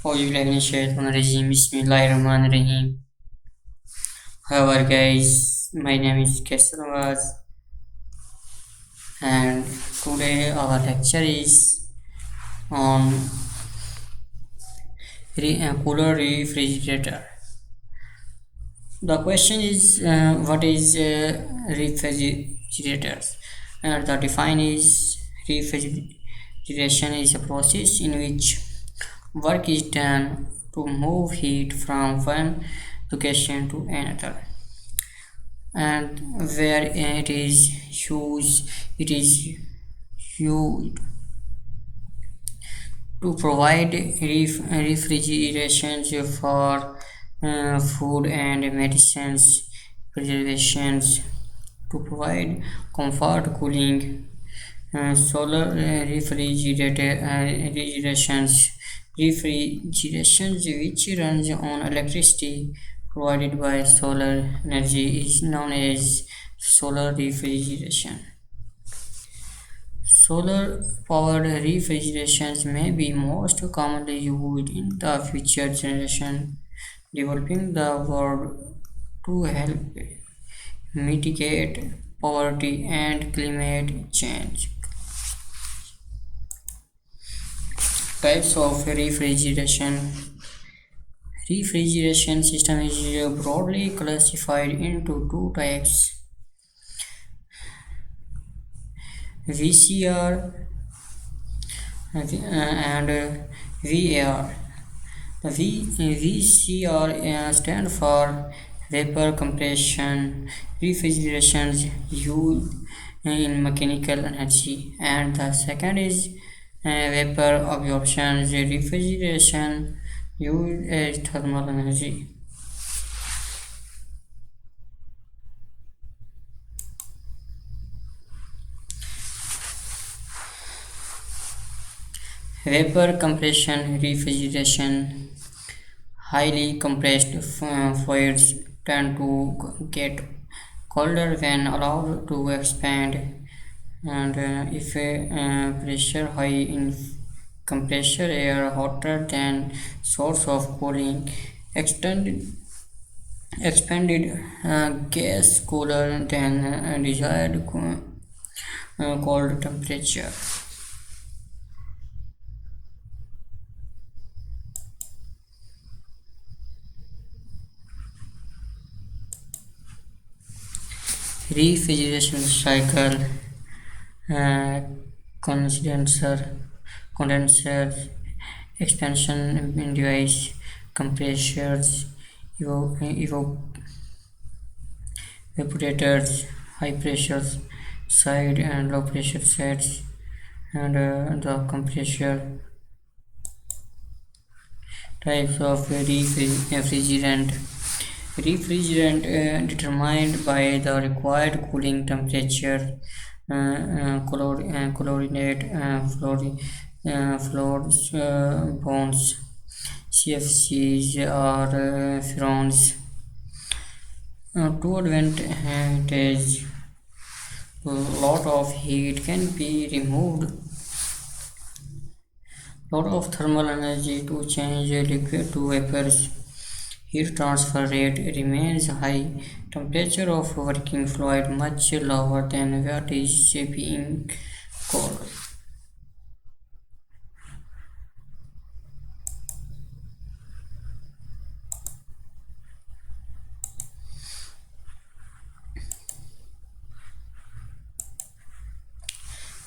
Auzubillahiminash-shaytanir-rajeem. Bismillahir-rahmanir-rahim. However, guys, my name is Kesravaz, and today our lecture is on cooler refrigerator. The question is, what is refrigerators? The define is refrigeration is a process in which work is done to move heat from one location to another, and where it is used to provide refrigeration for food and medicines, preservations, to provide comfort, cooling, solar refrigerations which runs on electricity provided by solar energy is known as solar refrigeration. Solar powered refrigerations may be most commonly used in the future generation developing the world to help mitigate poverty and climate change. Types of refrigeration. Refrigeration system is broadly classified into two types: VCR and VAR. The VCR stand for vapor compression refrigeration used in mechanical energy, and the second is vapor absorption refrigeration used as thermal energy. Vapor compression refrigeration. Highly compressed fluids tend to get colder when allowed to expand, and if pressure high in compressor air hotter than source of cooling, extended expanded gas cooler than desired cold temperature. Refrigeration cycle. uh, condenser condenser expansion device, compressors, evaporators, high pressure side and low pressure sides, and the compressor. Types of refrigerant. Refrigerant determined by the required cooling temperature, chlorinate, fluors, bonds, CFCs, or furones. To advantage, lot of heat can be removed. Lot of thermal energy to change liquid to vapors. Heat transfer rate remains high. Temperature of working fluid much lower than what is being cooled.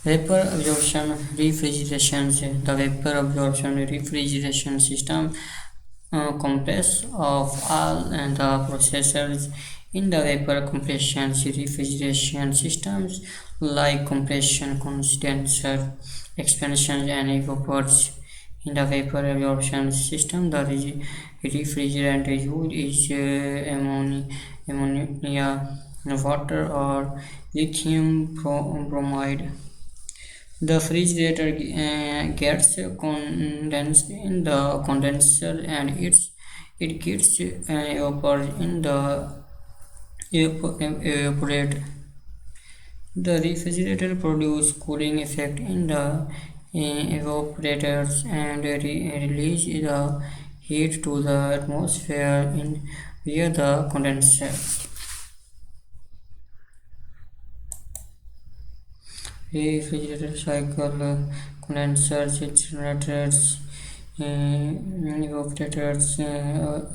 Vapor absorption refrigeration. The vapor absorption refrigeration system compress of all the processors in the vapor compression refrigeration systems like compression, condenser, expansion, and evaporators. In the vapor absorption system, the refrigerant used is ammonia, water, or lithium bromide. The refrigerator gets condensed in the condenser, and it gets evaporated in the evaporate. The refrigerator produces cooling effect in the evaporators and release the heat to the atmosphere in via the condenser. Refrigerator cycle, condensers, generators, evaporators,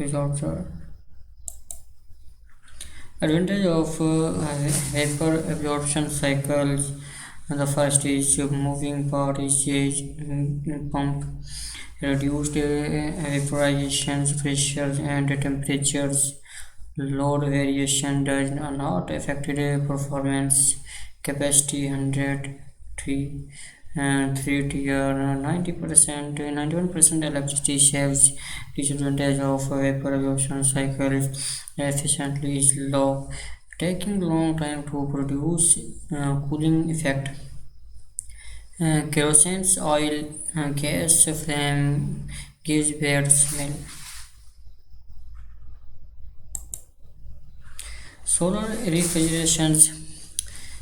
absorber. Advantage of vapor absorption cycles. The first is moving part is pump, reduced vaporization pressures and temperatures. Load variation does not affect performance. Capacity 100 3 3 tier 90% 91% electricity saves. Disadvantage of vapor absorption cycles efficiently is low, taking long time to produce cooling effect. Kerosene oil gas flame gives bad smell. Solar refrigerations.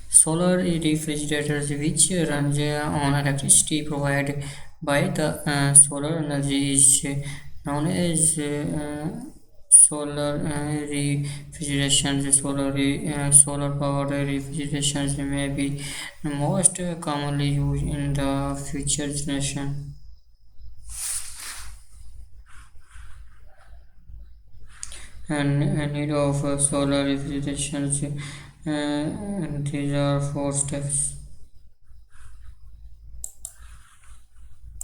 Solar refrigerators, which runs on electricity provided by the solar energy, is known as solar refrigerations. Solar powered refrigerations may be most commonly used in the future generation. And need of solar refrigerations. These are four steps.